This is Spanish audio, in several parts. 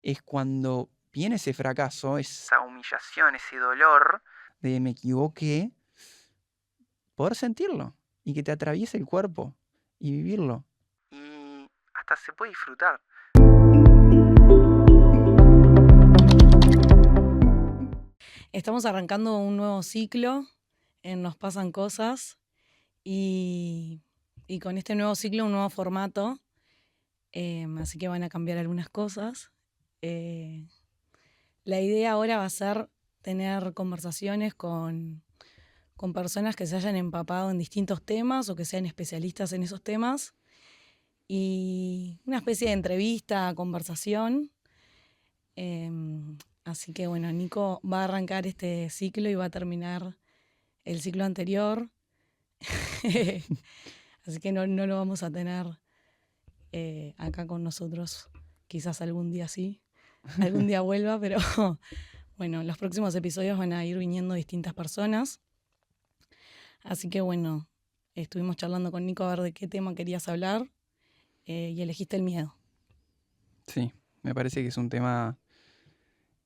es cuando viene ese fracaso, esa humillación, ese dolor de me equivoqué, poder sentirlo y que te atraviese el cuerpo y vivirlo. Y hasta se puede disfrutar. Estamos arrancando un nuevo ciclo en Nos Pasan Cosas y, y con este nuevo ciclo un nuevo formato, así que van a cambiar algunas cosas. La idea ahora va a ser tener conversaciones con personas que se hayan empapado en distintos temas o que sean especialistas en esos temas y una especie de entrevista, conversación. Así que bueno, Nico va a arrancar este ciclo y va a terminar el ciclo anterior. Así que no lo vamos a tener acá con nosotros. Quizás algún día sí, algún día vuelva, pero bueno, los próximos episodios van a ir viniendo distintas personas. Así que bueno, estuvimos charlando con Nico a ver de qué tema querías hablar y elegiste el miedo. Sí, me parece que es un tema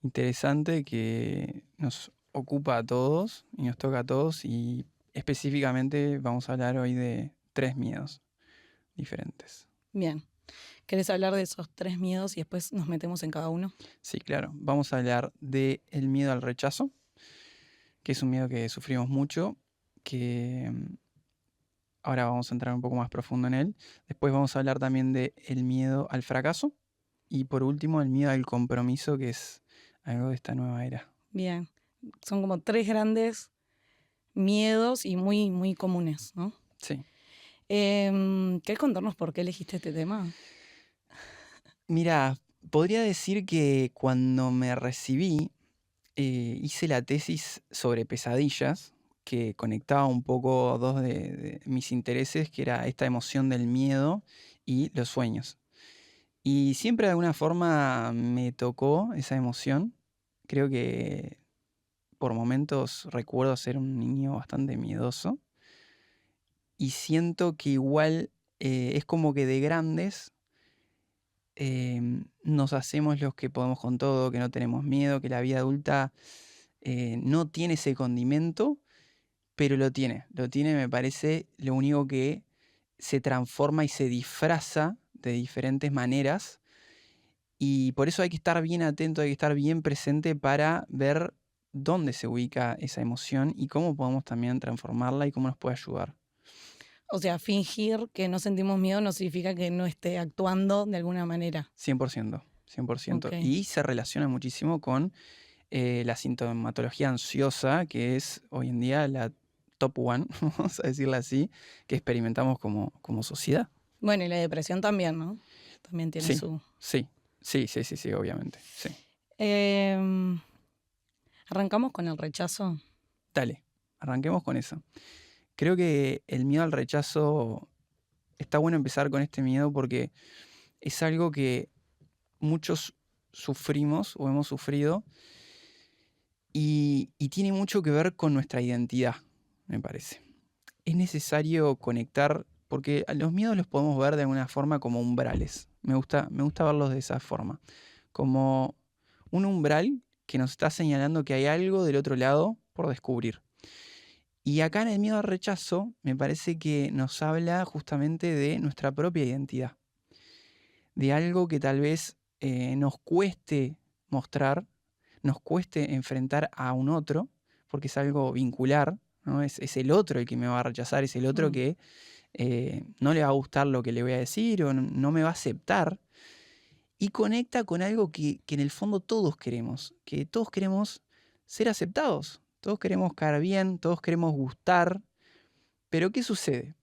interesante que nos ocupa a todos y nos toca a todos, y específicamente vamos a hablar hoy de 3 miedos diferentes. Bien, ¿querés hablar de esos 3 miedos y después nos metemos en cada uno? Sí, claro. Vamos a hablar del miedo al rechazo, que es un miedo que sufrimos mucho, que ahora vamos a entrar un poco más profundo en él. Después vamos a hablar también del miedo al fracaso. Y por último, el miedo al compromiso, que es algo de esta nueva era. Bien, son como 3 grandes miedos y muy, muy comunes, ¿no? Sí. ¿Querés contarnos por qué elegiste este tema? Mira, podría decir que cuando me recibí, hice la tesis sobre pesadillas, que conectaba un poco dos de mis intereses, que era esta emoción del miedo y los sueños. Y siempre de alguna forma me tocó esa emoción. Creo que por momentos recuerdo ser un niño bastante miedoso. Y siento que igual es como que de grandes nos hacemos los que podemos con todo, que no tenemos miedo, que la vida adulta no tiene ese condimento, pero lo tiene. Lo tiene, me parece, lo único que se transforma y se disfraza de diferentes maneras. Y por eso hay que estar bien atento, hay que estar bien presente para ver dónde se ubica esa emoción y cómo podemos también transformarla y cómo nos puede ayudar. O sea, fingir que no sentimos miedo no significa que no esté actuando de alguna manera. 100%, 100%. Ok. Y se relaciona muchísimo con la sintomatología ansiosa, que es hoy en día la top one, vamos a decirla así, que experimentamos como sociedad. Bueno, y la depresión también, ¿no? También tiene Sí, su... sí, obviamente. Sí. Em, Arrancamos con el rechazo. Dale, arranquemos con eso. Creo que el miedo al rechazo, está bueno empezar con este miedo porque es algo que muchos sufrimos o hemos sufrido y tiene mucho que ver con nuestra identidad, me parece. Es necesario conectar, porque a los miedos los podemos ver de alguna forma como umbrales. Me gusta verlos de esa forma. Como un umbral que nos está señalando que hay algo del otro lado por descubrir. Y acá en el miedo al rechazo me parece que nos habla justamente de nuestra propia identidad. De algo que tal vez nos cueste mostrar, nos cueste enfrentar a un otro, porque es algo vincular, ¿no? Es el otro el que me va a rechazar, es el otro Mm. que no le va a gustar lo que le voy a decir o no me va a aceptar. Y conecta con algo que en el fondo todos queremos, que todos queremos ser aceptados, todos queremos caer bien, todos queremos gustar. Pero ¿qué sucede?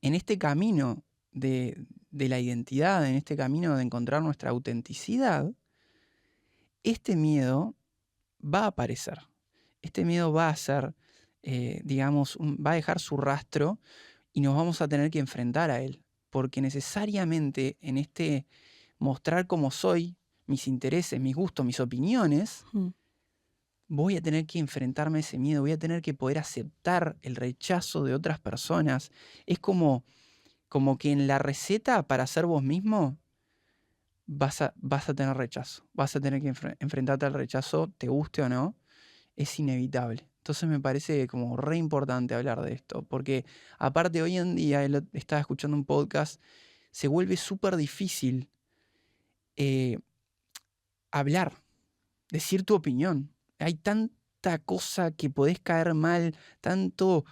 En este camino de la identidad, en este camino de encontrar nuestra autenticidad, este miedo va a aparecer. Este miedo va a ser, digamos, va a dejar su rastro y nos vamos a tener que enfrentar a él. Porque necesariamente en este mostrar cómo soy, mis intereses, mis gustos, mis opiniones, Mm. voy a tener que enfrentarme a ese miedo, voy a tener que poder aceptar el rechazo de otras personas. Es como que en la receta para ser vos mismo vas a tener rechazo. Vas a tener que enfrentarte al rechazo, te guste o no, es inevitable. Entonces me parece como re importante hablar de esto, porque aparte hoy en día, estaba escuchando un podcast, se vuelve súper difícil hablar, decir tu opinión. Hay tanta cosa que podés caer mal, tanto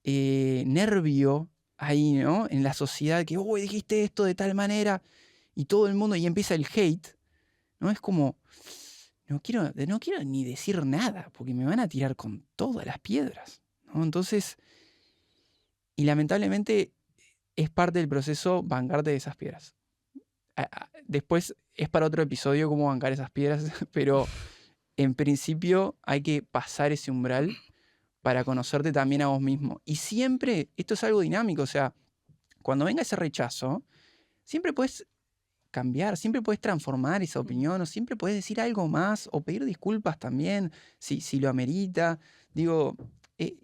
nervio ahí, ¿no? En la sociedad que, uy, dijiste esto de tal manera, y todo el mundo, y empieza el hate, ¿no? Es como, no quiero ni decir nada, porque me van a tirar con todas las piedras, ¿no? Entonces, y lamentablemente es parte del proceso bancarte de esas piedras. Después es para otro episodio cómo bancar esas piedras, pero en principio hay que pasar ese umbral para conocerte también a vos mismo. Y siempre, esto es algo dinámico, o sea, cuando venga ese rechazo, siempre puedes cambiar, siempre puedes transformar esa opinión, o siempre puedes decir algo más, o pedir disculpas también, si lo amerita. Digo,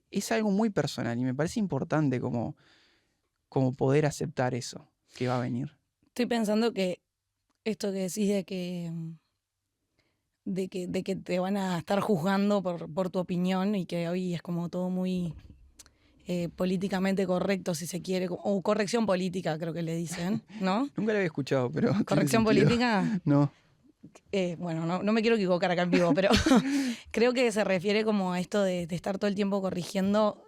es algo muy personal y me parece importante como poder aceptar eso que va a venir. Estoy pensando que esto que decís de que te van a estar juzgando por tu opinión y que hoy es como todo muy políticamente correcto, si se quiere, o corrección política, creo que le dicen, ¿no? Nunca lo había escuchado, pero ¿tiene ¿Corrección sentido? política? No. Bueno, no me quiero equivocar acá en vivo, pero creo que se refiere como a esto de estar todo el tiempo corrigiendo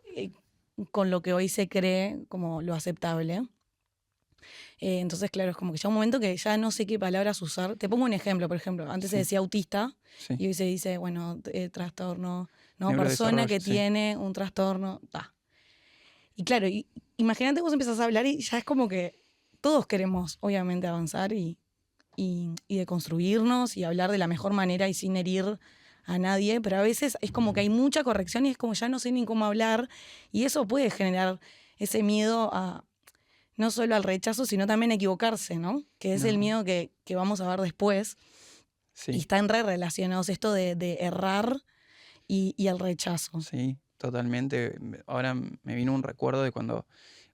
con lo que hoy se cree como lo aceptable. Entonces, claro, es como que llega un momento que ya no sé qué palabras usar. Te pongo un ejemplo, por ejemplo. Antes se Sí, decía autista sí. y hoy se dice, bueno, trastorno, ¿no? Persona Neurodesarrollo, que sí. tiene un trastorno. Y claro, imagínate vos empezás a hablar y ya es como que todos queremos, obviamente, avanzar y deconstruirnos y hablar de la mejor manera y sin herir a nadie, pero a veces es como que hay mucha corrección y es como ya no sé ni cómo hablar y eso puede generar ese miedo a no solo al rechazo, sino también a equivocarse, ¿no? Que es el No, miedo que vamos a ver después. Y sí, están re relacionados esto de errar y el rechazo. sí, totalmente. Ahora me vino un recuerdo de cuando,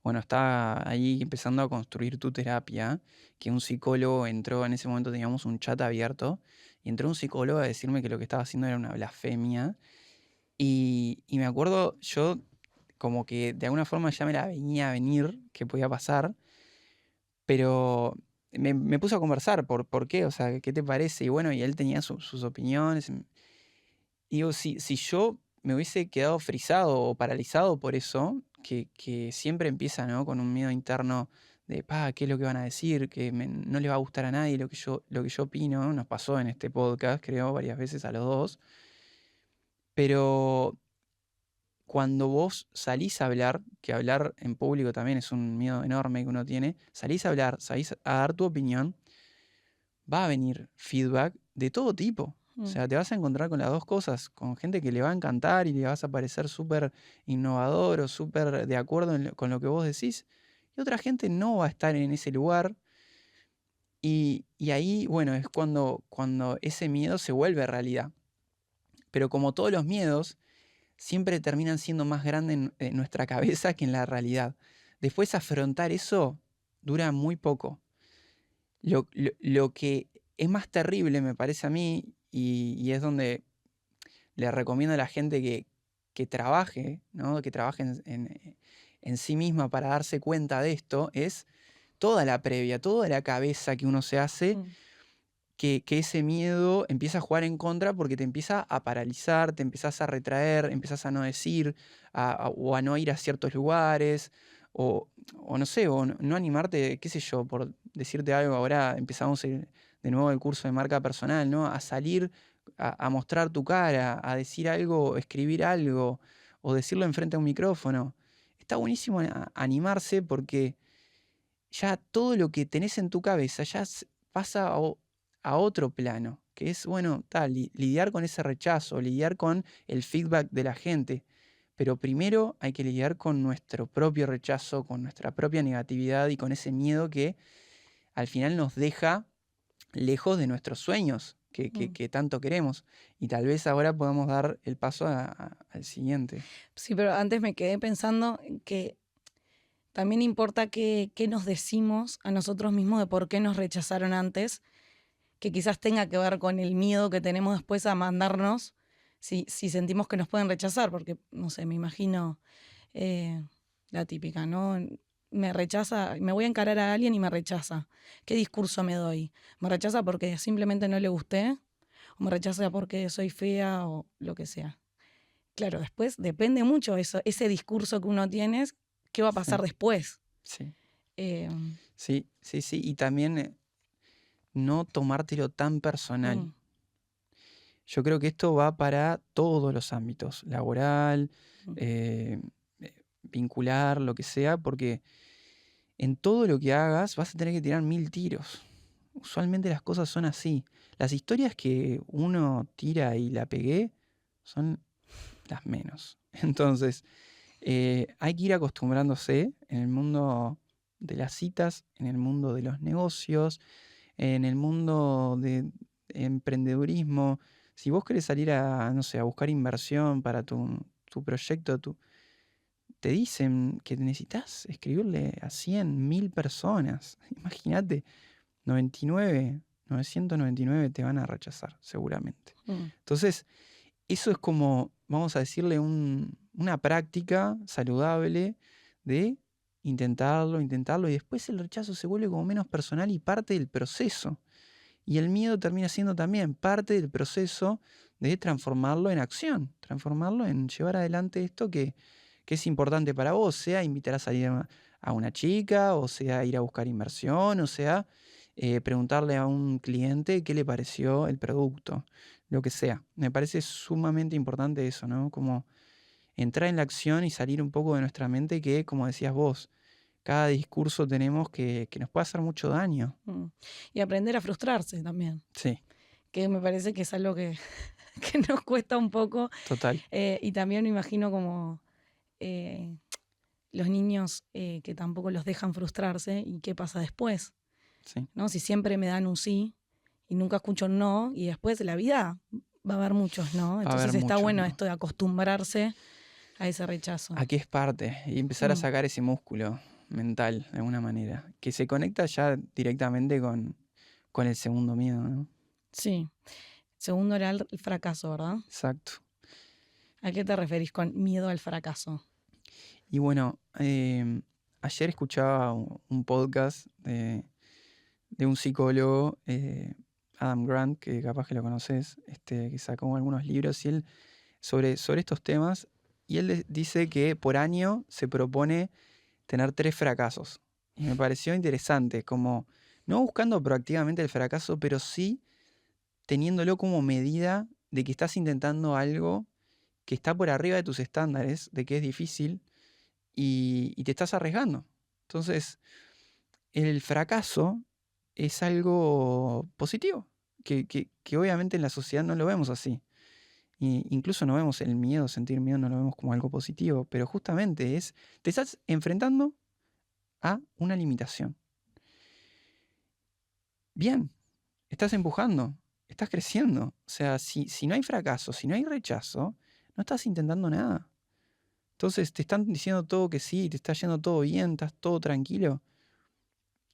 bueno, estaba ahí empezando a construir tu terapia, que un psicólogo entró, en ese momento teníamos un chat abierto, y entró un psicólogo a decirme que lo que estaba haciendo era una blasfemia. Y me acuerdo, yo como que de alguna forma ya me la venía a venir, que podía pasar, pero me puse a conversar por qué, o sea, ¿qué te parece? Y bueno, y él tenía sus opiniones. Y digo, si yo me hubiese quedado frisado o paralizado por eso, que siempre empieza, ¿no? Con un miedo interno de, ¿qué es lo que van a decir? Que no le va a gustar a nadie lo que yo opino. Nos pasó en este podcast, creo, varias veces a los dos. Pero cuando vos salís a hablar, que hablar en público también es un miedo enorme que uno tiene, salís a hablar, salís a dar tu opinión, va a venir feedback de todo tipo. O sea, te vas a encontrar con las dos cosas, con gente que le va a encantar y le vas a parecer súper innovador o súper de acuerdo con lo que vos decís, y otra gente no va a estar en ese lugar. Y ahí, bueno, es cuando ese miedo se vuelve realidad. Pero como todos los miedos, siempre terminan siendo más grandes en nuestra cabeza que en la realidad. Después afrontar eso dura muy poco. Lo que es más terrible, me parece a mí, y es donde le recomiendo a la gente que trabaje, ¿no? Que trabaje en sí misma para darse cuenta de esto, es toda la previa, toda la cabeza que uno se hace, que ese miedo empieza a jugar en contra porque te empieza a paralizar, te empiezas a retraer, empiezas a no decir, o a no ir a ciertos lugares, o no sé, o no animarte, qué sé yo, por decirte algo, ahora empezamos de nuevo el curso de marca personal, ¿no? A salir, a mostrar tu cara, a decir algo, escribir algo, o decirlo enfrente a un micrófono. Está buenísimo animarse porque ya todo lo que tenés en tu cabeza ya pasa a otro plano, que es, bueno, lidiar con ese rechazo, lidiar con el feedback de la gente. Pero primero hay que lidiar con nuestro propio rechazo, con nuestra propia negatividad y con ese miedo que al final nos deja lejos de nuestros sueños que tanto queremos. Y tal vez ahora podamos dar el paso al siguiente. Sí, pero antes me quedé pensando que también importa qué nos decimos a nosotros mismos de por qué nos rechazaron antes, que quizás tenga que ver con el miedo que tenemos después a mandarnos si sentimos que nos pueden rechazar, porque, no sé, me imagino la típica, ¿no? Me rechaza, me voy a encarar a alguien y me rechaza. ¿Qué discurso me doy? ¿Me rechaza porque simplemente no le gusté? ¿O me rechaza porque soy fea o lo que sea? Claro, después depende mucho eso, ese discurso que uno tiene, qué va a pasar Sí, después. sí, Eh, sí, sí, sí. Y también no tomártelo tan personal. mm, Yo creo que esto va para todos los ámbitos, laboral, mm, eh, vincular, lo que sea, porque en todo lo que hagas vas a tener que tirar 1000 tiros. Usualmente las cosas son así. Las historias que uno tira y la pegué son las menos. Entonces, hay que ir acostumbrándose en el mundo de las citas, en el mundo de los negocios, en el mundo de emprendedurismo. Si vos querés salir a, no sé, a buscar inversión para tu proyecto, te dicen que necesitas escribirle a 100, 1000 personas. Imagínate, 99, 999 te van a rechazar, seguramente. mm. Entonces, eso es como, vamos a decirle, una práctica saludable de intentarlo, intentarlo, y después el rechazo se vuelve como menos personal y parte del proceso. Y el miedo termina siendo también parte del proceso de transformarlo en acción, transformarlo en llevar adelante esto que es importante para vos, sea invitar a salir a una chica, o sea ir a buscar inversión, o sea preguntarle a un cliente qué le pareció el producto, lo que sea. Me parece sumamente importante eso, ¿no? Como entrar en la acción y salir un poco de nuestra mente que, como decías vos, cada discurso tenemos que nos puede hacer mucho daño. Mm. Y aprender a frustrarse también, Sí, que me parece que es algo que, que nos cuesta un poco. total. Y también me imagino como los niños que tampoco los dejan frustrarse y qué pasa después, Sí. ¿no? Si siempre me dan un sí y nunca escucho un no, y después de la vida va a haber muchos no. Va a Entonces haber está muchos, bueno ¿no? esto de acostumbrarse a ese rechazo. Aquí es parte y empezar a Mm, sacar ese músculo mental de alguna manera, que se conecta ya directamente con el segundo miedo, ¿no? sí. Segundo era el fracaso, ¿verdad? Exacto. ¿A qué te referís con miedo al fracaso? Y bueno, ayer escuchaba un podcast de un psicólogo, Adam Grant, que capaz que lo conoces, que sacó algunos libros y él sobre estos temas, y él dice que por año se propone tener 3 fracasos. Y me pareció interesante, como no buscando proactivamente el fracaso, pero sí teniéndolo como medida de que estás intentando algo que está por arriba de tus estándares, de que es difícil y te estás arriesgando. Entonces, el fracaso es algo positivo, que obviamente en la sociedad no lo vemos así. Incluso no vemos el miedo, sentir miedo, no lo vemos como algo positivo, pero justamente te estás enfrentando a una limitación. Bien, estás empujando, estás creciendo. O sea, si no hay fracaso, si no hay rechazo, no estás intentando nada. Entonces te están diciendo todo que sí, te está yendo todo bien, estás todo tranquilo.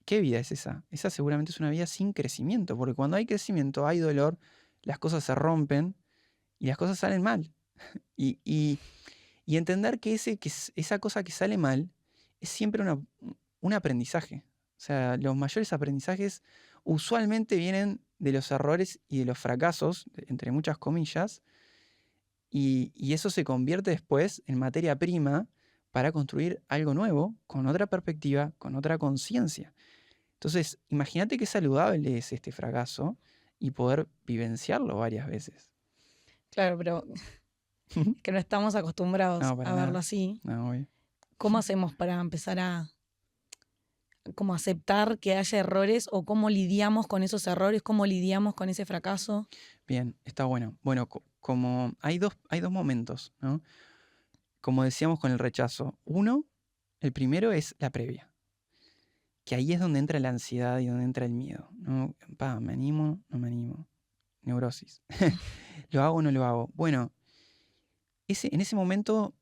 ¿Qué vida es esa? Esa seguramente es una vida sin crecimiento, porque cuando hay crecimiento hay dolor, las cosas se rompen y las cosas salen mal. Y entender que esa cosa que sale mal es siempre un aprendizaje. O sea, los mayores aprendizajes usualmente vienen de los errores y de los fracasos, entre muchas comillas, y eso se convierte después en materia prima para construir algo nuevo, con otra perspectiva, con otra conciencia. Entonces, imagínate qué saludable es este fracaso y poder vivenciarlo varias veces. Claro, pero que no estamos acostumbrados No, para a verlo nada. así. No, obvio. ¿Cómo hacemos para empezar a como aceptar que haya errores o cómo lidiamos con esos errores, cómo lidiamos con ese fracaso? Bien, está bueno. Bueno, como hay dos momentos, ¿no? Como decíamos con el rechazo. Uno, el primero es la previa. Que ahí es donde entra la ansiedad y donde entra el miedo, ¿no? ¿Me animo? No me animo. Neurosis. ¿Lo hago o no lo hago? Bueno, en ese momento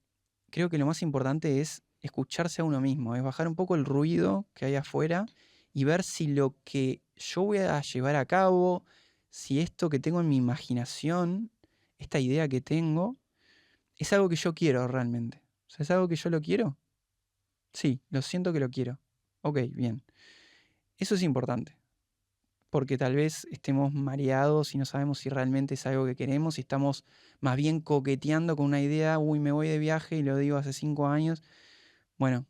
creo que lo más importante es escucharse a uno mismo, es bajar un poco el ruido que hay afuera y ver si lo que yo voy a llevar a cabo, si esto que tengo en mi imaginación, esta idea que tengo, es algo que yo quiero realmente. O sea, ¿es algo que yo lo quiero? Sí, lo siento que lo quiero. Ok, bien. Eso es importante, porque tal vez estemos mareados y no sabemos si realmente es algo que queremos, y estamos más bien coqueteando con una idea, uy, me voy de viaje y lo digo hace 5 años. Bueno,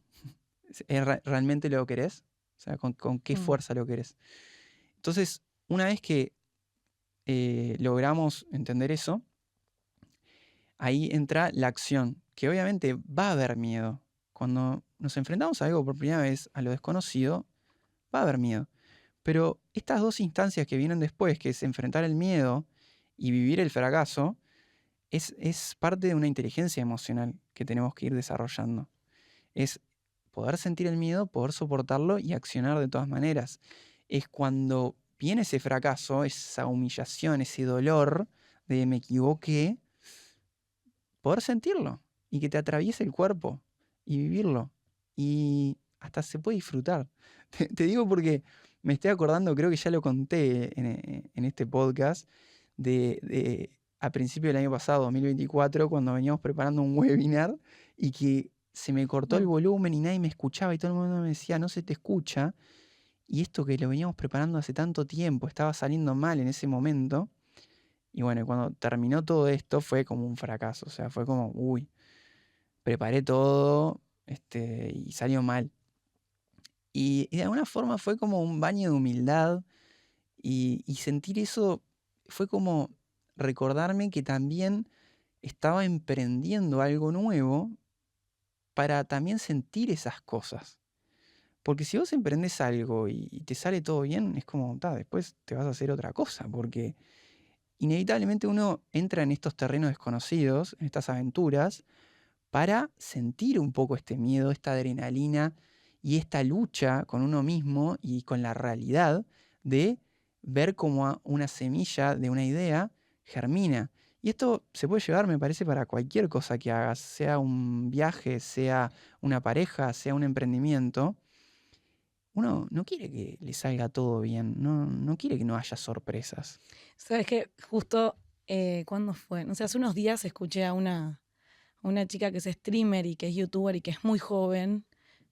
¿realmente lo querés? O sea, ¿con qué Mm. fuerza lo querés? Entonces, una vez que logramos entender eso, ahí entra la acción, que obviamente va a haber miedo. Cuando nos enfrentamos a algo por primera vez, a lo desconocido, va a haber miedo. Pero estas dos instancias que vienen después, que es enfrentar el miedo y vivir el fracaso, es parte de una inteligencia emocional que tenemos que ir desarrollando. Es poder sentir el miedo, poder soportarlo y accionar de todas maneras. Es cuando viene ese fracaso, esa humillación, ese dolor de me equivoqué, poder sentirlo y que te atraviese el cuerpo y vivirlo. Y hasta se puede disfrutar. Te digo porque me estoy acordando, creo que ya lo conté en este podcast, a principio del año pasado, 2024, cuando veníamos preparando un webinar y que se me cortó el Mm. volumen y nadie me escuchaba y todo el mundo me decía, no se te escucha. Y esto que lo veníamos preparando hace tanto tiempo, estaba saliendo mal en ese momento. Y bueno, cuando terminó todo esto fue como un fracaso. O sea, fue como, uy, preparé todo y salió mal. Y de alguna forma fue como un baño de humildad y sentir eso fue como recordarme que también estaba emprendiendo algo nuevo para también sentir esas cosas. Porque si vos emprendes algo y te sale todo bien, es como, después te vas a hacer otra cosa, porque inevitablemente uno entra en estos terrenos desconocidos, en estas aventuras, para sentir un poco este miedo, esta adrenalina y esta lucha con uno mismo y con la realidad de ver cómo una semilla de una idea germina. Y esto se puede llevar, me parece, para cualquier cosa que hagas, sea un viaje, sea una pareja, sea un emprendimiento. Uno no quiere que le salga todo bien, no quiere que no haya sorpresas. Sabes que justo, ¿cuándo fue? No sé, hace unos días escuché a una chica que es streamer y que es youtuber y que es muy joven,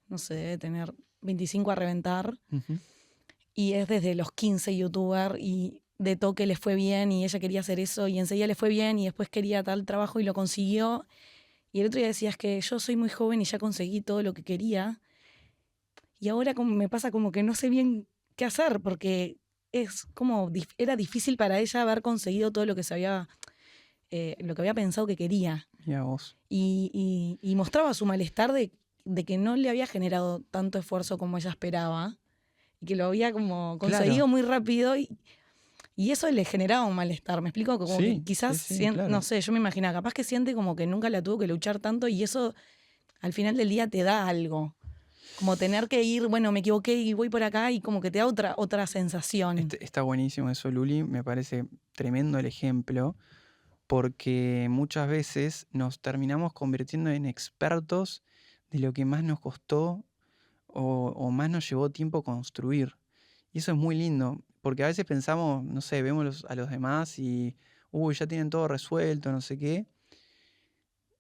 no sé, debe tener 25 a reventar, Ujú. y es desde los 15 youtuber y de toque le fue bien y ella quería hacer eso y enseguida le fue bien y después quería tal trabajo y lo consiguió. Y el otro día decías que yo soy muy joven y ya conseguí todo lo que quería y ahora como me pasa como que no sé bien qué hacer porque es como era difícil para ella haber conseguido todo lo que lo que había pensado que quería. Mira vos. Y mostraba su malestar de que no le había generado tanto esfuerzo como ella esperaba y que lo había como conseguido Claro, muy rápido y eso le generaba un malestar. Me explico, como que sí, sí, quizás, sí, no claro. sé, yo me imaginaba, capaz que siente como que nunca la tuvo que luchar tanto y eso al final del día te da algo. Como tener que ir, bueno, me equivoqué y voy por acá y como que te da otra sensación. Está buenísimo eso, Luli. Me parece tremendo el ejemplo, porque muchas veces nos terminamos convirtiendo en expertos de lo que más nos costó o más nos llevó tiempo construir. Y eso es muy lindo, porque a veces pensamos, no sé, vemos a los demás y, uy, ya tienen todo resuelto, no sé qué.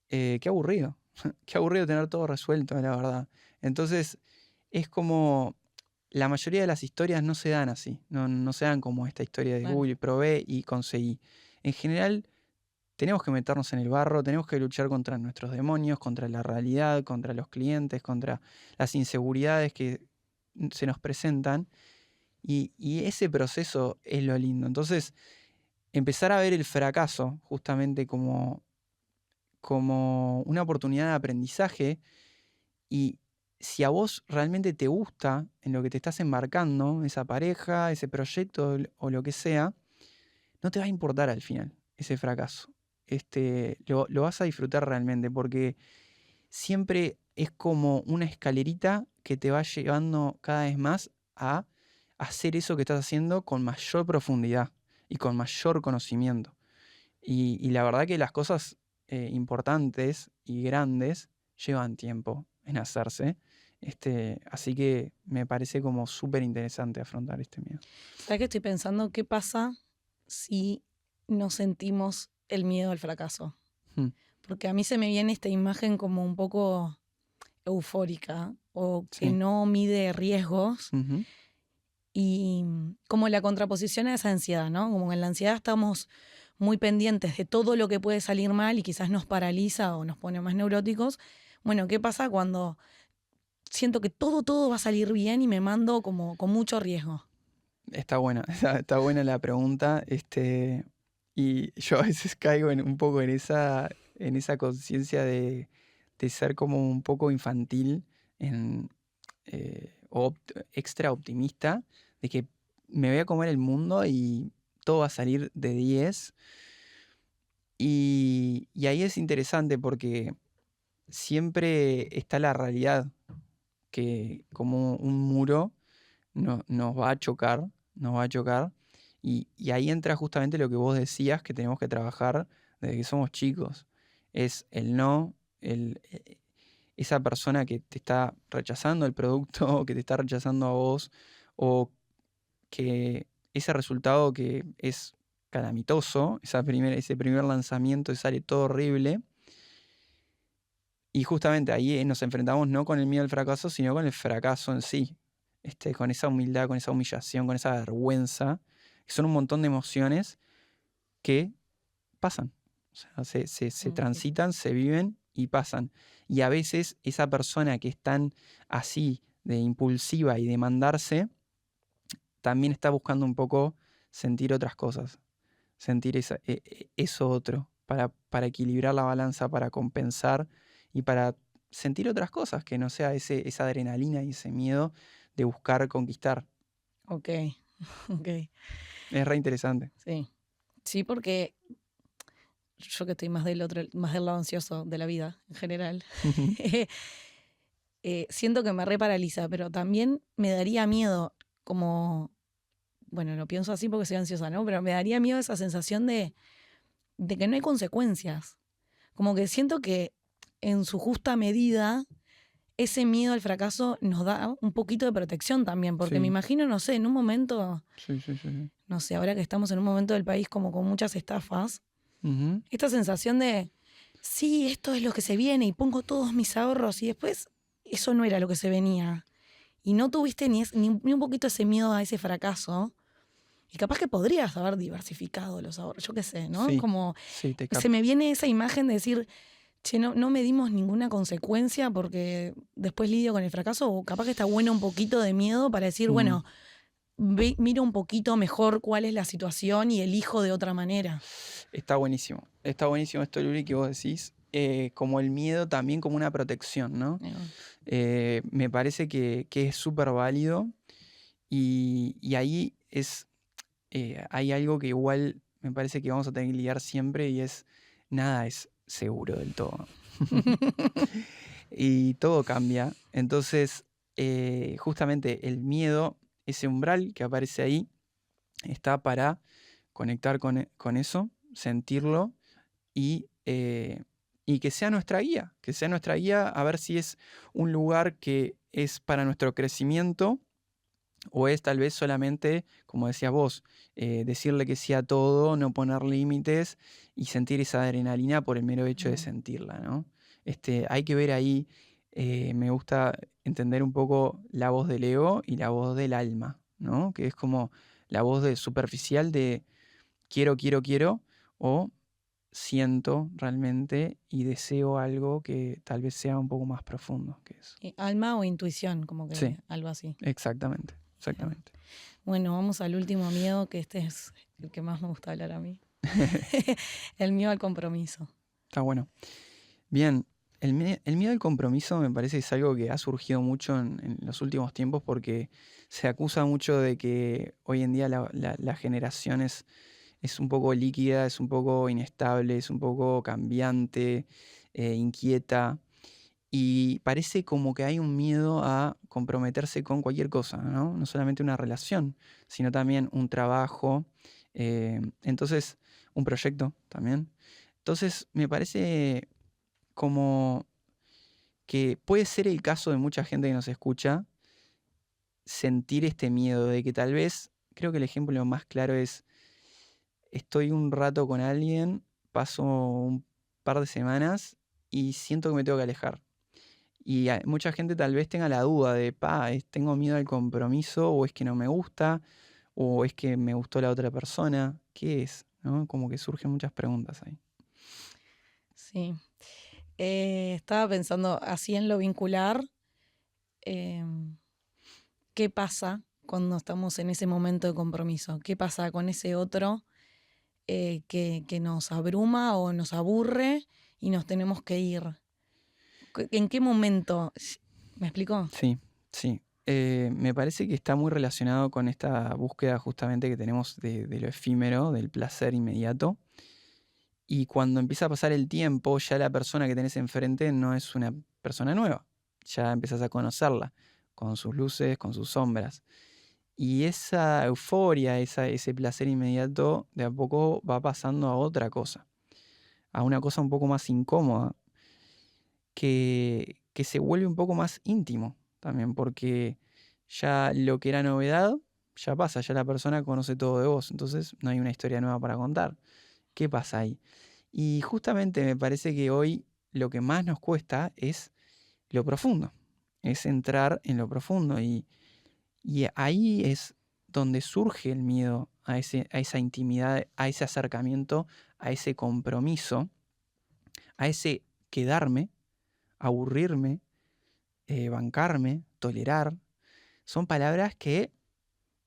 Qué aburrido, qué aburrido tener todo resuelto, la verdad. Entonces, es como la mayoría de las historias no se dan así, no se dan como esta historia de, Claro. uy, probé y conseguí. En general, tenemos que meternos en el barro, tenemos que luchar contra nuestros demonios, contra la realidad, contra los clientes, contra las inseguridades que se nos presentan. Y ese proceso es lo lindo. Entonces, empezar a ver el fracaso justamente como una oportunidad de aprendizaje. Y si a vos realmente te gusta en lo que te estás embarcando, esa pareja, ese proyecto o lo que sea, no te va a importar al final ese fracaso. Lo vas a disfrutar realmente porque siempre es como una escalerita que te va llevando cada vez más a hacer eso que estás haciendo con mayor profundidad y con mayor conocimiento. Y la verdad que las cosas importantes y grandes llevan tiempo en hacerse. Así que me parece como súper interesante afrontar este miedo. ¿Sabes qué estoy pensando? ¿Qué pasa si no sentimos el miedo al fracaso? Mm, Porque a mí se me viene esta imagen como un poco eufórica o que sí. no mide riesgos Ujú. y como la contraposición a esa ansiedad, ¿no? Como en la ansiedad estamos muy pendientes de todo lo que puede salir mal y quizás nos paraliza o nos pone más neuróticos. Bueno, ¿qué pasa cuando siento que todo va a salir bien y me mando como con mucho riesgo? Está buena, está buena la pregunta. Y yo a veces caigo un poco en esa conciencia de ser como un poco infantil, extra optimista, de que me voy a comer el mundo y todo va a salir de 10. Y ahí es interesante porque siempre está la realidad que como un muro nos va a chocar, nos va a chocar. Y ahí entra justamente lo que vos decías que tenemos que trabajar desde que somos chicos. Es el no, esa persona que te está rechazando el producto, o que te está rechazando a vos, o que ese resultado que es calamitoso, ese primer lanzamiento y sale todo horrible. Y justamente ahí nos enfrentamos no con el miedo al fracaso, sino con el fracaso en sí. Con esa humildad, con esa humillación, con esa vergüenza. Que son un montón de emociones que pasan. O sea, se Sí. transitan, se viven y pasan. Y a veces esa persona que es tan así, de impulsiva y de mandarse, también está buscando un poco sentir otras cosas. Sentir eso otro. Para equilibrar la balanza, para compensar y para sentir otras cosas, que no sea esa adrenalina y ese miedo de buscar conquistar. Ok, ok, Es re interesante. sí. Sí, porque yo que estoy más del lado ansioso de la vida en general, siento que me reparaliza, pero también me daría miedo, como, bueno, lo pienso así porque soy ansiosa, ¿no? Pero me daría miedo esa sensación de que no hay consecuencias. Como que siento que en su justa medida ese miedo al fracaso nos da un poquito de protección también, porque me Sí, imagino, no sé, en un momento, sí, sí, sí, sí. no sé, ahora que estamos en un momento del país como con muchas estafas, Ujú. esta sensación de, sí, esto es lo que se viene y pongo todos mis ahorros y después eso no era lo que se venía. Y no tuviste ni un poquito ese miedo a ese fracaso. Y capaz que podrías haber diversificado los ahorros, yo qué sé, ¿no? Sí, Como sí, te se capto. me viene esa imagen de decir, che, no medimos ninguna consecuencia porque después lidio con el fracaso, o capaz que está bueno un poquito de miedo para decir, Mm. bueno, miro un poquito mejor cuál es la situación y elijo de otra manera. Está buenísimo. Está buenísimo esto, Luli, que vos decís. Como el miedo también como una protección, ¿no? Digo, Me parece que es súper válido y ahí hay algo que igual me parece que vamos a tener que lidiar siempre y es nada es seguro del todo. Y todo cambia. Entonces, justamente el miedo, ese umbral que aparece ahí, está para conectar con eso, sentirlo y que sea nuestra guía, que sea nuestra guía a ver si es un lugar que es para nuestro crecimiento o es tal vez solamente, como decías vos, decirle que sí a todo, no poner límites y sentir esa adrenalina por el mero hecho de mm, sentirla, ¿no? Hay que ver ahí, me gusta entender un poco la voz del ego y la voz del alma, ¿no? Que es como la voz superficial de quiero, o siento realmente y deseo algo que tal vez sea un poco más profundo que eso. alma o intuición, como Sí, que algo así. exactamente, Bien. exactamente. Bueno, vamos al último miedo, que este es el que más me gusta hablar a mí. El miedo al compromiso. Está bueno. Bien, el miedo al compromiso me parece que es algo que ha surgido mucho en los últimos tiempos porque se acusa mucho de que hoy en día la generación es un poco líquida, es un poco inestable, es un poco cambiante, inquieta. Y parece como que hay un miedo a comprometerse con cualquier cosa, ¿no? No solamente una relación, sino también un trabajo, entonces un proyecto también. Entonces me parece como que puede ser el caso de mucha gente que nos escucha, sentir este miedo de que tal vez, creo que el ejemplo más claro es, estoy un rato con alguien, paso un par de semanas y siento que me tengo que alejar. Y mucha gente tal vez tenga la duda de, tengo miedo al compromiso, o es que no me gusta, o es que me gustó la otra persona. ¿Qué es? ¿No? Como que surgen muchas preguntas ahí. Sí. Estaba pensando así en lo vincular. ¿Qué pasa cuando estamos en ese momento de compromiso? ¿Qué pasa con ese otro que nos abruma o nos aburre y nos tenemos que ir? ¿En qué momento? ¿Me explicó? Sí, sí. Me parece que está muy relacionado con esta búsqueda justamente que tenemos de lo efímero, del placer inmediato. Y cuando empieza a pasar el tiempo, ya la persona que tenés enfrente no es una persona nueva. Ya empezás a conocerla, con sus luces, con sus sombras. Y esa euforia, ese placer inmediato, de a poco va pasando a otra cosa, a una cosa un poco más incómoda, que se vuelve un poco más íntimo también, porque ya lo que era novedad, ya pasa, ya la persona conoce todo de vos, entonces no hay una historia nueva para contar. ¿Qué pasa ahí? Y justamente me parece que hoy lo que más nos cuesta es lo profundo, es entrar en lo profundo y ahí es donde surge el miedo a esa intimidad, a ese acercamiento, a ese compromiso, a ese quedarme, aburrirme, bancarme, tolerar. Son palabras que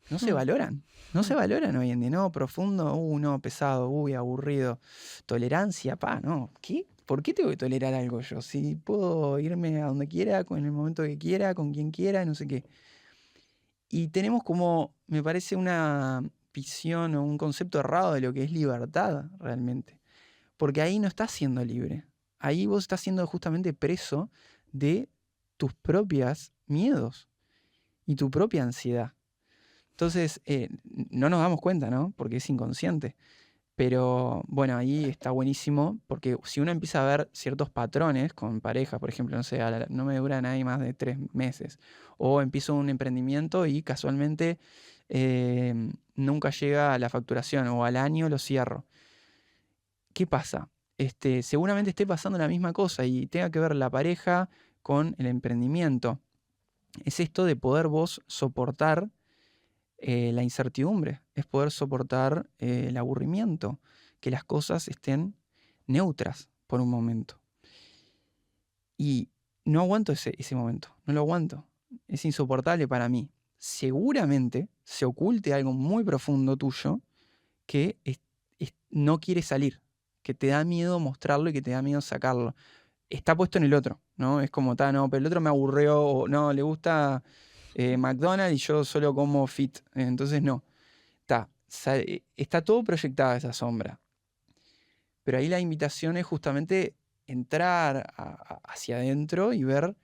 no se valoran. No se valoran hoy en día. No, profundo, no, pesado, aburrido. Tolerancia, no. ¿Qué? ¿Por qué tengo que tolerar algo yo? Si puedo irme a donde quiera, en el momento que quiera, con quien quiera, no sé qué. Y tenemos como, me parece, una visión o un concepto errado de lo que es libertad realmente. Porque ahí no estás siendo libre. Ahí vos estás siendo justamente preso de tus propios miedos y tu propia ansiedad. Entonces, no nos damos cuenta, ¿no? Porque es inconsciente. Pero bueno, ahí está buenísimo, porque si uno empieza a ver ciertos patrones con pareja, por ejemplo, no sé, no me dura nadie más de 3 meses, o empiezo un emprendimiento y casualmente nunca llega a la facturación, o al año lo cierro. ¿Qué pasa? Seguramente esté pasando la misma cosa y tenga que ver la pareja con el emprendimiento. Es esto de poder vos soportar la incertidumbre, es poder soportar el aburrimiento, que las cosas estén neutras por un momento. Y no aguanto ese momento, no lo aguanto. Es insoportable para mí. Seguramente se oculte algo muy profundo tuyo que no quiere salir, que te da miedo mostrarlo y que te da miedo sacarlo. Está puesto en el otro, ¿no? Es como, no, pero el otro me aburrió, o no, le gusta McDonald's y yo solo como fit, entonces no. Está todo proyectado esa sombra. Pero ahí la invitación es justamente entrar hacia adentro y ver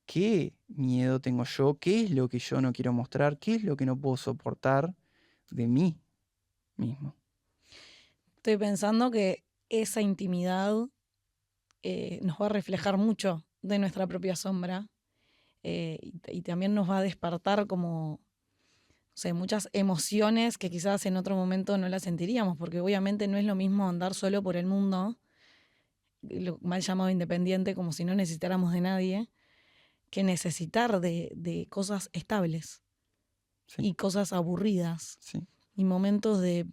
qué miedo tengo yo, qué es lo que yo no quiero mostrar, qué es lo que no puedo soportar de mí mismo. Estoy pensando que esa intimidad nos va a reflejar mucho de nuestra propia sombra y también nos va a despertar como, o sea, muchas emociones que quizás en otro momento no las sentiríamos, porque obviamente no es lo mismo andar solo por el mundo, lo mal llamado independiente, como si no necesitáramos de nadie, que necesitar de cosas estables Sí, y cosas aburridas sí, y momentos de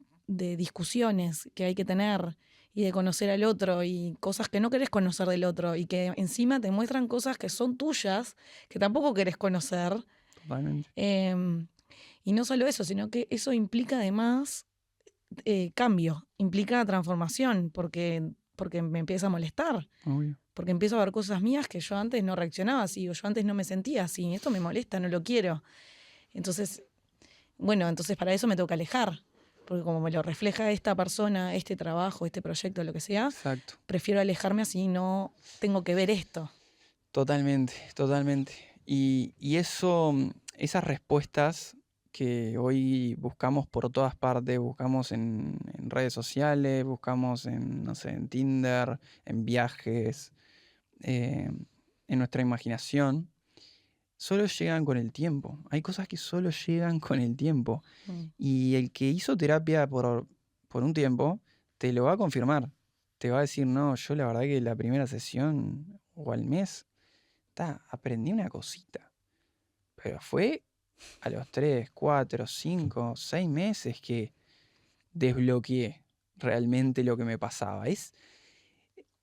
discusiones que hay que tener y de conocer al otro y cosas que no querés conocer del otro y que encima te muestran cosas que son tuyas, que tampoco querés conocer. totalmente. Y no solo eso, sino que eso implica además cambio, implica transformación, porque me empieza a molestar, Obvio. porque empiezo a ver cosas mías que yo antes no reaccionaba así, o yo antes no me sentía así, esto me molesta, no lo quiero. Entonces, bueno, entonces para eso me tengo que alejar, porque como me lo refleja esta persona, este trabajo, este proyecto, lo que sea, Exacto. prefiero alejarme así no tengo que ver esto. Totalmente, totalmente. Y eso, esas respuestas que hoy buscamos por todas partes, buscamos en redes sociales, buscamos en, no sé, en Tinder, en viajes, eh, en nuestra imaginación solo llegan con el tiempo. Hay cosas que solo llegan con el tiempo. Mm. Y el que hizo terapia por un tiempo te lo va a confirmar. Te va a decir, no, yo la verdad que la primera sesión o al mes, aprendí una cosita. Pero fue a los 3, 4, 5, 6 meses que desbloqueé realmente lo que me pasaba.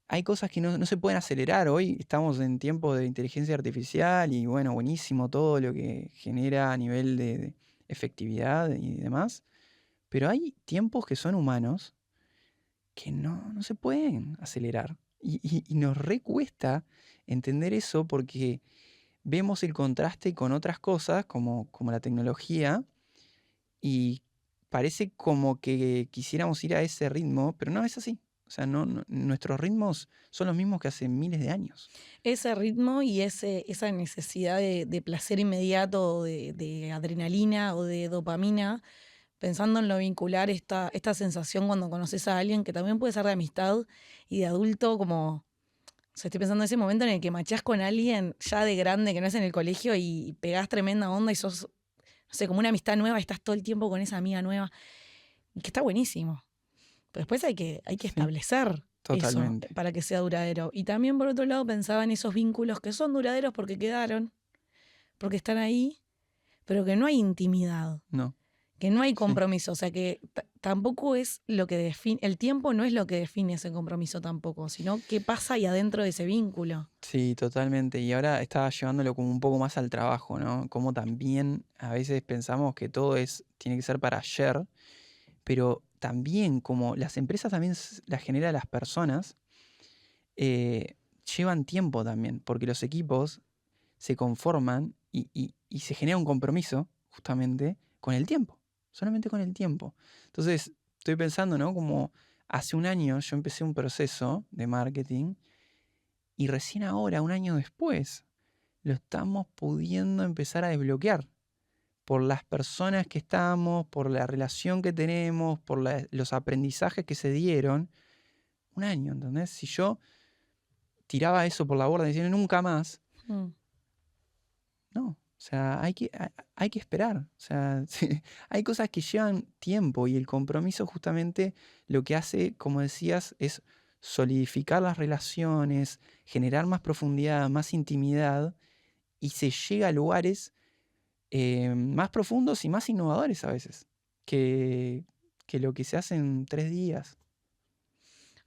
Hay cosas que no se pueden acelerar. Hoy estamos en tiempos de inteligencia artificial y bueno, buenísimo todo lo que genera a nivel de efectividad y demás. Pero hay tiempos que son humanos que no se pueden acelerar. Y nos recuesta entender eso porque vemos el contraste con otras cosas como la tecnología y parece como que quisiéramos ir a ese ritmo, pero no es así. O sea, nuestros ritmos son los mismos que hace miles de años. Ese ritmo y esa necesidad de placer inmediato, de adrenalina o de dopamina, pensando en lo vincular, esta sensación cuando conoces a alguien que también puede ser de amistad y de adulto, como, o sea, estoy pensando en ese momento en el que machás con alguien ya de grande, que no es en el colegio, y pegás tremenda onda y sos, no sé, como una amistad nueva, y estás todo el tiempo con esa amiga nueva, y que está buenísimo. Pero después hay que Sí, establecer eso totalmente. para que sea duradero. Y también, por otro lado, pensaba en esos vínculos que son duraderos porque quedaron, porque están ahí, pero que no hay intimidad, No, que no hay sí. compromiso. O sea, que tampoco es lo que define, el tiempo no es lo que define ese compromiso tampoco, sino qué pasa ahí adentro de ese vínculo. Sí, totalmente. Y ahora estaba llevándolo como un poco más al trabajo, ¿no? Como también a veces pensamos que todo tiene que ser para ayer, pero también como las empresas también las generan las personas, eh, llevan tiempo también, porque los equipos se conforman y se genera un compromiso justamente con el tiempo, solamente con el tiempo. Entonces, estoy pensando, ¿no? Como hace un año yo empecé un proceso de marketing y recién ahora, un año después, lo estamos pudiendo empezar a desbloquear por las personas que estamos, por la relación que tenemos, por los aprendizajes que se dieron. Un año, ¿entendés? Si yo tiraba eso por la borda y decía nunca más, Mm. no. O sea, hay que esperar. O sea, sí, hay cosas que llevan tiempo y el compromiso justamente lo que hace, como decías, es solidificar las relaciones, generar más profundidad, más intimidad y se llega a lugares más profundos y más innovadores a veces que lo que se hace en 3 días.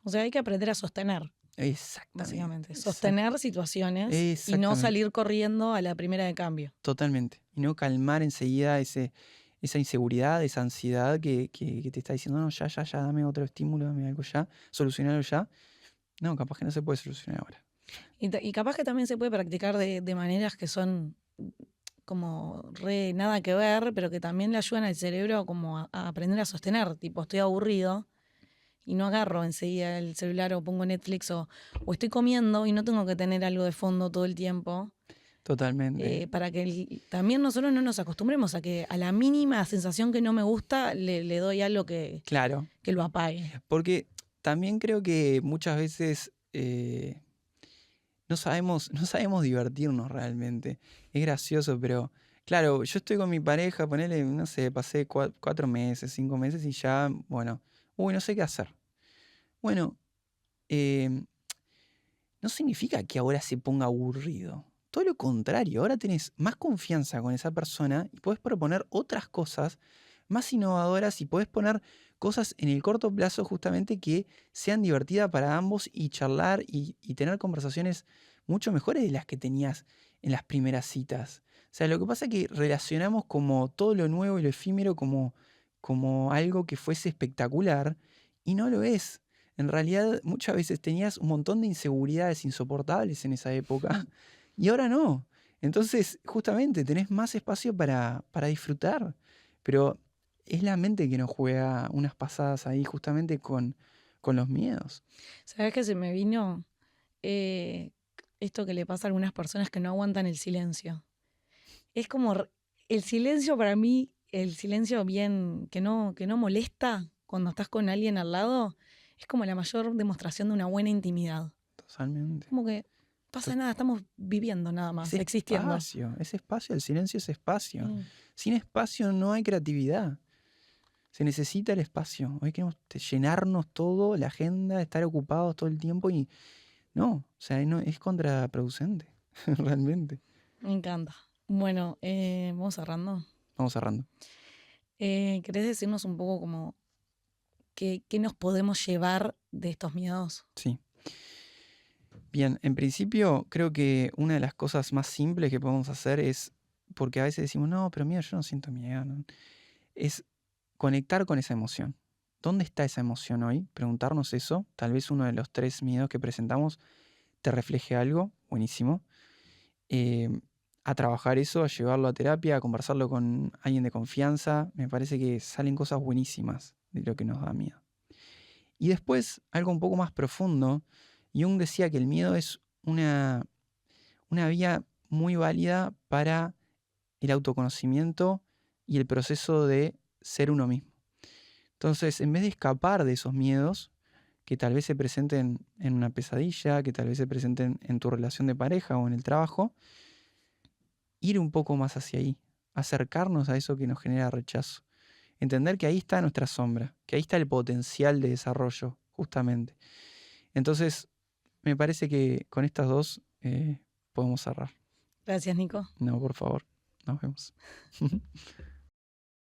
O sea, hay que aprender a sostener, Exactamente, básicamente. Sostener situaciones y no exactamente, salir corriendo a la primera de cambio. totalmente. Y no calmar enseguida esa inseguridad, esa ansiedad que te está diciendo, no, ya, dame otro estímulo, dame algo ya, solucionarlo ya. No, capaz que no se puede solucionar ahora. Y capaz que también se puede practicar de maneras que son como re nada que ver, pero que también le ayudan al cerebro como a aprender a sostener. Tipo, estoy aburrido y no agarro enseguida el celular o pongo Netflix o estoy comiendo y no tengo que tener algo de fondo todo el tiempo. Totalmente. Para que también nosotros no nos acostumbremos a que a la mínima sensación que no me gusta le doy algo Claro, que lo apague. porque también creo que muchas veces no sabemos divertirnos realmente. Es gracioso, pero claro, yo estoy con mi pareja, ponele, no sé, pasé 4 meses, 5 meses y ya, bueno, no sé qué hacer. Bueno, em, no significa que ahora se ponga aburrido. Todo lo contrario, ahora tenés más confianza con esa persona y podés proponer otras cosas más innovadoras y podés poner cosas en el corto plazo justamente que sean divertidas para ambos y charlar y tener conversaciones mucho mejores de las que tenías en las primeras citas. O sea, lo que pasa es que relacionamos como todo lo nuevo y lo efímero como algo que fuese espectacular y no lo es. En realidad, muchas veces tenías un montón de inseguridades insoportables en esa época y ahora no. Entonces, justamente, tenés más espacio para disfrutar. Pero es la mente que nos juega unas pasadas ahí justamente con los miedos. ¿Sabes qué se me vino? Eh, Esto que le pasa a algunas personas que no aguantan el silencio. Es como el silencio para mí, el silencio bien que no molesta cuando estás con alguien al lado, es como la mayor demostración de una buena intimidad. Totalmente. Como que pasa nada, estamos viviendo nada más, existiendo. Es espacio, el silencio es espacio. Mm. Sin espacio no hay creatividad. Se necesita el espacio. Hoy queremos llenarnos todo, la agenda, estar ocupados todo el tiempo y no, o sea, no, es contraproducente, realmente. Me encanta. Bueno, vamos cerrando. Vamos cerrando. ¿Querés decirnos un poco como qué nos podemos llevar de estos miedos? Sí. Bien, en principio creo que una de las cosas más simples que podemos hacer es, porque a veces decimos, no, pero mira, yo no siento miedo, ¿no? Es conectar con esa emoción. ¿Dónde está esa emoción hoy? Preguntarnos eso. Tal vez uno de los 3 miedos que presentamos te refleje algo, buenísimo. A trabajar eso, a llevarlo a terapia, a conversarlo con alguien de confianza. Me parece que salen cosas buenísimas de lo que nos da miedo. Y después, algo un poco más profundo, Jung decía que el miedo es una vía muy válida para el autoconocimiento y el proceso de ser uno mismo. Entonces, en vez de escapar de esos miedos, que tal vez se presenten en una pesadilla, que tal vez se presenten en tu relación de pareja o en el trabajo, ir un poco más hacia ahí, acercarnos a eso que nos genera rechazo. Entender que ahí está nuestra sombra, que ahí está el potencial de desarrollo, justamente. Entonces, me parece que con estas dos podemos cerrar. Gracias, Nico. No, por favor. Nos vemos.